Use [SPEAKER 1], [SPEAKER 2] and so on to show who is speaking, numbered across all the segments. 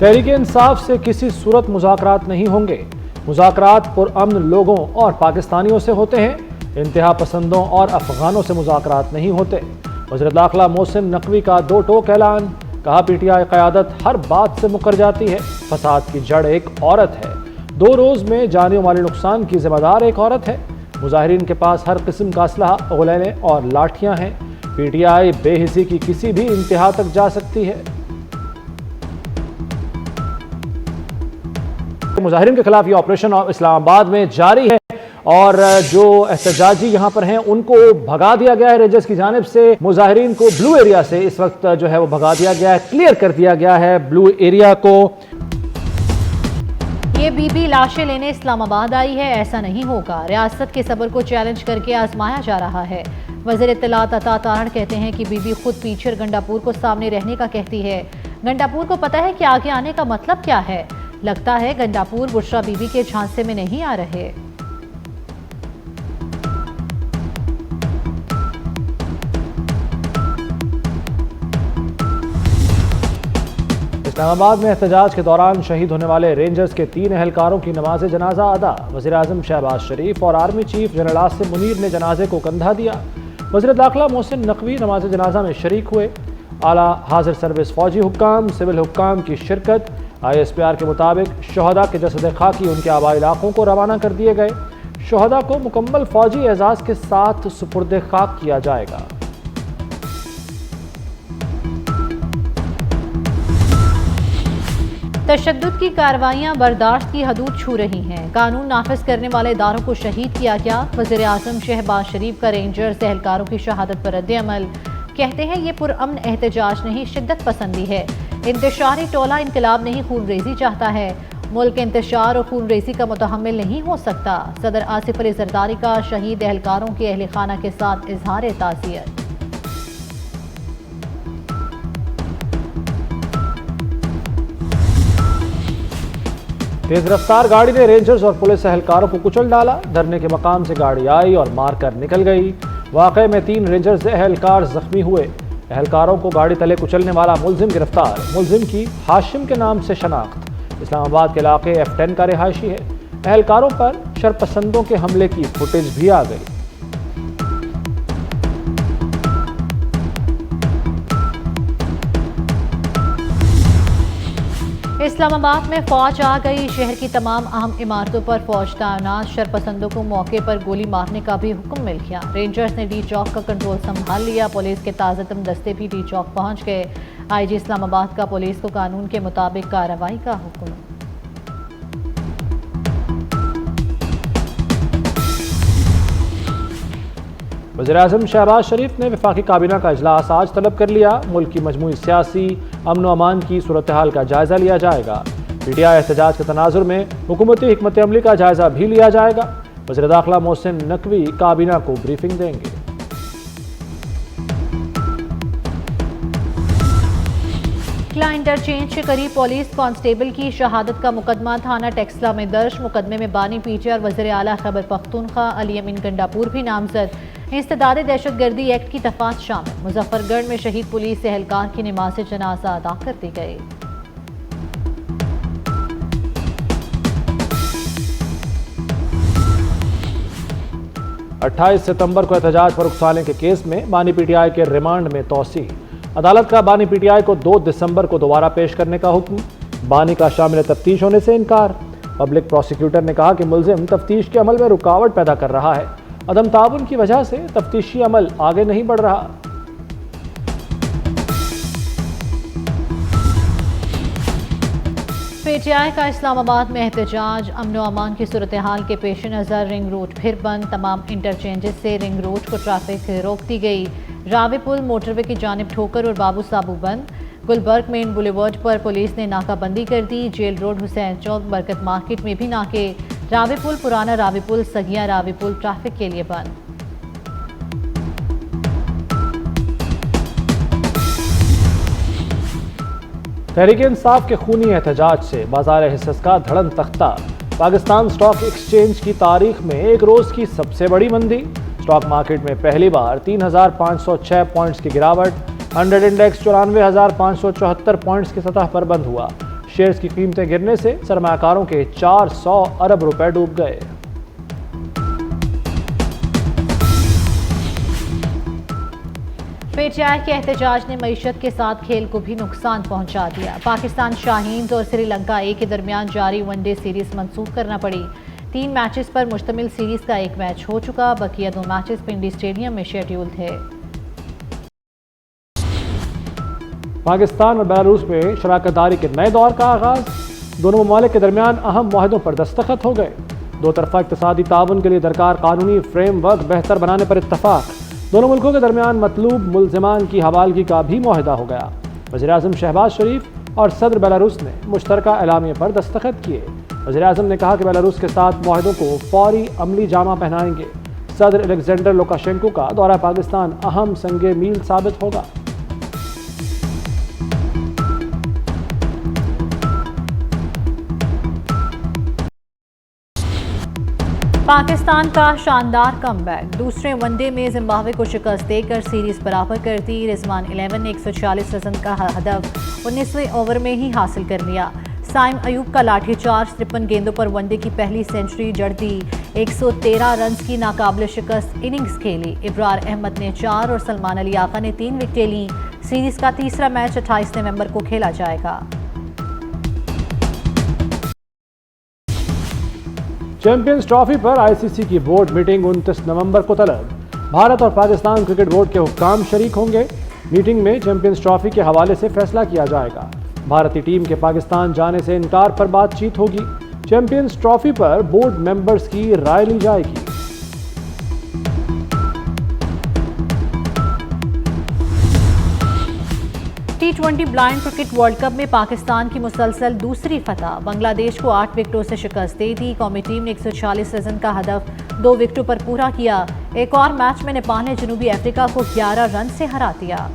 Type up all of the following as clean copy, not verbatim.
[SPEAKER 1] तहरीक इंसाफ से किसी सूरत मुज़ाकरात नहीं होंगे। मुज़ाकरात पुरअमन लोगों और पाकिस्तानियों से होते हैं, इंतहा पसंदों और अफगानों से मुज़ाकरात नहीं होते। वज़ीर दाखिला मोहसिन नकवी का दो टोक ऐलान, कहा पीटीआई क़यादत हर बात से मुकर जाती है, फसाद की जड़ एक औरत है, 2 रोज़ में जानी माली नुकसान की जिम्मेदार एक औरत है। मुजाहिरीन के पास हर किस्म का असलहा, गुलैलें और लाठियाँ हैं। पीटीआई बेहिसी की किसी भी इंतहा तक जा सकती है। मुजाहिरीन के खिलाफ ये ऑपरेशन इस्लामाबाद में जारी है और जो एहतजाजी यहाँ पर हैं उनको भगा दिया गया है रेंजर्स की जानिब से। मुजाहिरीन को ब्लू एरिया से इस वक्त जो है वो भगा दिया गया है, क्लियर कर दिया गया है ब्लू एरिया को।
[SPEAKER 2] ये बीबी लाशें लेने इस्लामाबाद आई है, ऐसा नहीं होगा। रियासत के सब्र को चैलेंज करके आजमाया जा रहा है। वज़ीर इत्तलात अता तारण कहते हैं कि बीबी खुद पीछे गंडापुर को सामने रहने का कहती है। गंडापुर को पता है कि आगे आने का मतलब क्या है। लगता है गंडापुर बुशरा बीबी के झांसे में नहीं आ रहे।
[SPEAKER 1] इस्लामाबाद में एहतजाज के दौरान शहीद होने वाले रेंजर्स के 3 एहलकारों की नमाज जनाजा अदा। वज़ीर आज़म शहबाज शरीफ और army chief general Asim Munir ने जनाजे को कंधा दिया। वज़ीर दाखिला मोहसिन नकवी नमाज जनाजा में शरीक हुए। आला हाजिर सर्विस फौजी हुक्काम, सिविल हुक्काम की शिरकत। ISPR के मुताबिक शहदा के जसद खाकी उनके आबाई इलाकों को रवाना कर दिए गए। शहदा को मुकम्मल फौजी एजाज के साथ सुपुर्द खाक किया जाएगा।
[SPEAKER 2] तशद्दुद की कार्रवाइयां बर्दाश्त की हदूद छू रही हैं। कानून नाफिज करने वाले इदारों को शहीद किया गया। वज़ीर आज़म शहबाज शरीफ का रेंजर्स एहलकारों की शहादत पर रद्द-ए-अमल, कहते हैं ये पुरअमन एहतजाज नहीं, शिद्दत पसंदी है। इंतशारी टोला इनकलाब नहीं, खूनरेजी चाहता है। मुल्क इंतशार और खूनरेजी का मुतहम्मिल नहीं हो सकता। सदर आसिफ अली जरदारी का शहीद एहलकारों के अहल खाना के साथ इजहार ताज़ियत।
[SPEAKER 1] तेज रफ्तार गाड़ी ने रेंजर्स और पुलिस एहलकारों को कुचल डाला। धरने के मकाम से गाड़ी आई और मारकर निकल गई। वाक़े में 3 रेंजर्स एहलकार जख्मी हुए। एहलकारों को गाड़ी तले कुचलने वाला मुलजिम गिरफ्तार। मुलजिम की हाशिम के नाम से शनाख्त। इस्लामाबाद के इलाके F10 का रिहायशी है। एहलकारों पर शरपसंदों के हमले की फुटेज भी आ गई।
[SPEAKER 2] इस्लामाबाद में फौज आ गई। शहर की तमाम अहम इमारतों पर फौज तैनात। शरपसंदों को मौके पर गोली मारने का भी हुक्म मिल गया। रेंजर्स ने डी चौक का कंट्रोल संभाल लिया। पुलिस के ताज़तम दस्ते भी डी चौक पहुंच गए। IG इस्लामाबाद का पुलिस को कानून के मुताबिक कार्रवाई का हुक्म।
[SPEAKER 1] वज़ीर आज़म शहबाज शरीफ ने वफाकी काबीना का इजलास आज तलब कर लिया। मुल्क की मजमूई सियासी अमन व अमान की सूरत हाल का जायजा लिया जाएगा। पीटीआई एहतजाज के तनाजुर में हुकूमती हिकमत अमली का जायजा भी लिया जाएगा। वज़ीर दाखिला मोहसिन नकवी काबीना को ब्रीफिंग देंगे।
[SPEAKER 2] टेक्सला इंटरचेंज के करीब पुलिस कांस्टेबल की शहादत का मुकदमा थाना टेक्सला में दर्ज। मुकदमे में बानी पीटीआई और वज़ीर आला खैबर पख्तूनख्वा अली अमीन गंडापुर भी नामजद। इंसदाद दहशतगर्दी एक्ट की दफात शामिल। मुजफ्फरगढ़ में शहीद पुलिस एहलकार की नमाज जनाजा अदा कर दी गई।
[SPEAKER 1] अट्ठाईस सितंबर को एहतजाज पर उकसाने के केस में बानी पीटीआई के रिमांड में तौसी। अदालत का बानी पीटीआई को 2 दिसंबर को दोबारा पेश करने का हुक्म। बानी का शामिल तफ्तीश होने से इनकार। पब्लिक प्रोसिक्यूटर ने कहा कि मुलजिम तफ्तीश के अमल में रुकावट पैदा कर रहा है। अदम ताउन की वजह से तफ्तीशी अमल आगे नहीं बढ़ रहा।
[SPEAKER 2] पीटीआई का इस्लामाबाद में एहतजाज। अमन व अमान की सूरत हाल के पेश नज़र रिंग रोड फिर बंद। तमाम इंटरचेंजेस से रिंग रोड को ट्रैफिक रोक दी गई। रावी पुल मोटरवे की जानिब ठोकर और बाबू साबू बंद। गुलबर्ग मेन बुलेवर्ड पर पुलिस ने नाकाबंदी कर दी। जेल रोड, हुसैन चौक, बरकत मार्केट में भी नाके। रावी पुल, पुराना रावी पुल, सगिया रावी पुल ट्रैफिक के लिए बंद।
[SPEAKER 1] तहरीक इंसाफ के खूनी एहतजाज से बाजार हिस्स का धड़न तख्ता। पाकिस्तान स्टॉक एक्सचेंज की तारीख में एक रोज की सबसे बड़ी मंदी। स्टॉक मार्केट में पहली बार 3,506 पॉइंट्स की गिरावट। 100 इंडेक्स 94,574 पॉइंट्स की सतह पर बंद हुआ। शेयर्स की कीमतें गिरने से सरमाकारों के 400 अरब रुपए डूब गए।
[SPEAKER 2] पीटीआई के एहतजाज ने मईशत के साथ खेल को भी नुकसान पहुंचा दिया। पाकिस्तान शाहीन्स और श्रीलंका ए के दरमियान जारी वनडे सीरीज मंसूख करना पड़ी। 3 मैचेस पर मुश्तमिल सीरीज का एक मैच हो चुका, बकिया 2 मैचेस पिंडी स्टेडियम में शेड्यूल थे।
[SPEAKER 1] पाकिस्तान और बेलारूस में शराकतदारी के नए दौर का आगाज। दोनों ममालिक के दरमियान अहम मुआहदों पर दस्तखत हो गए। दो तरफा इक़्तिसादी ताउन के लिए दरकार कानूनी फ्रेमवर्क बेहतर बनाने पर इत्तफाक। दोनों मुल्कों के दरमियान मतलूब मुल्ज़िमान की हवालगी का भी मुआहदा हो गया। वज़ीर-ए-आज़म शहबाज शरीफ और सदर बेलारूस ने मुश्तरका एलामिया पर दस्तखत किए। वज़ीर-ए-आज़म ने कहा कि बेलारूस के साथ मुआहदों को फौरी अमली जामा पहनाएंगे। सदर अलेक्जेंडर लुकाशेंको का दौरा पाकिस्तान अहम संगे मील साबित होगा।
[SPEAKER 2] पाकिस्तान का शानदार कमबैक। दूसरे वनडे में जिम्बाब्वे को शिकस्त देकर सीरीज बराबर कर दी। रिजवान 11 ने 140 रन का हदफ 19वें ओवर में ही हासिल कर लिया। साइम अयूब का लाठीचार्ज 53 गेंदों पर वनडे की पहली सेंचुरी जड़ दी। 113 रन की नाकाबिल शिकस्त इनिंग्स खेली। इब्रार अहमद ने 4 और सलमान अली आका ने 3 विकेटें लीं। सीरीज का तीसरा मैच 28 नवंबर को खेला जाएगा।
[SPEAKER 1] चैंपियंस ट्रॉफी पर आईसीसी की बोर्ड मीटिंग 29 नवंबर को तलब। भारत और पाकिस्तान क्रिकेट बोर्ड के हुक्काम शरीक होंगे। मीटिंग में चैंपियंस ट्रॉफी के हवाले से फैसला किया जाएगा। भारतीय टीम के पाकिस्तान जाने से इनकार पर बातचीत होगी। चैंपियंस ट्रॉफी पर बोर्ड मेंबर्स की राय ली जाएगी।
[SPEAKER 2] T20 blind cricket world cup में पाकिस्तान की मुसलसल दूसरी फतह। बांग्लादेश को 8 विकेटों से शिकस्त दे दी। कौमी टीम ने 140 रन का हदफ 2 विकेटों पर पूरा किया। एक और मैच में नेपाल ने जनूबी अफ्रीका को 11 रन से हरा दिया।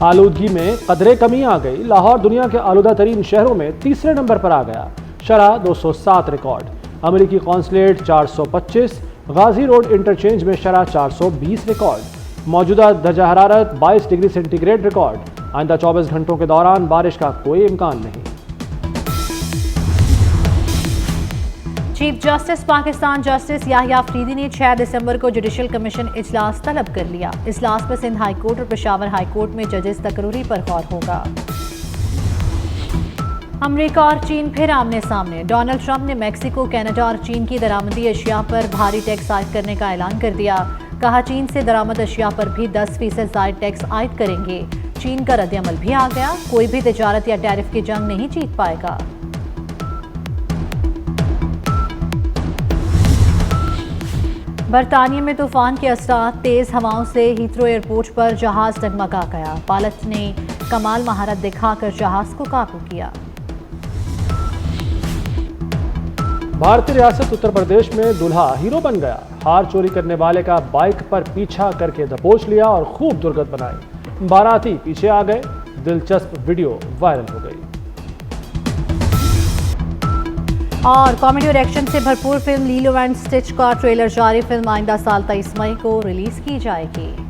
[SPEAKER 1] आलूदगी में कदरे कमी आ गई। लाहौर दुनिया के आलूदा तरीन शहरों में तीसरे नंबर पर आ गया। शरह 207 रिकॉर्ड। अमेरिकी कॉन्सुलेट 425। गाजी रोड इंटरचेंज में शरह 420 रिकॉर्ड। मौजूदा दर्जा हरारत 22 डिग्री सेंटीग्रेड रिकॉर्ड। आइंदा 24 घंटों के दौरान बारिश का कोई इम्कान नहीं।
[SPEAKER 2] Chief justice Pakistan justice Yahya Afridi ने 6 दिसंबर को जुडिशल कमीशन इजलास तलब कर लिया। इजलास में सिंध हाई कोर्ट और पेशावर हाई कोर्ट में जजेस तकरूरी पर गौर होगा। अमेरिका और चीन फिर आमने सामने। डोनाल्ड ट्रंप ने मेक्सिको, कनाडा और चीन की दरामदी अशिया पर भारी टैक्स आयद करने का ऐलान कर दिया। कहा चीन से दरामद अशिया पर भी 10% जायद टैक्स आयद करेंगे। चीन का रद्दअमल भी आ गया। कोई भी तिजारत या टैरिफ की जंग नहीं जीत पाएगा। बरतानिया में तूफान के असरात। तेज हवाओं से हीथ्रो एयरपोर्ट पर जहाज डगमगा गया। पायलट ने कमाल महारत दिखाकर जहाज को काबू किया।
[SPEAKER 1] भारतीय रियासत उत्तर प्रदेश में दूल्हा हीरो बन गया। हार चोरी करने वाले का बाइक पर पीछा करके दबोच लिया और खूब दुर्गत बनाई। बाराती पीछे आ गए। दिलचस्प वीडियो वायरल हो गई।
[SPEAKER 2] और कॉमेडी और एक्शन से भरपूर फिल्म लीलो एंड स्टिच का ट्रेलर जारी। फिल्म आइंदा साल 23 मई को रिलीज की जाएगी।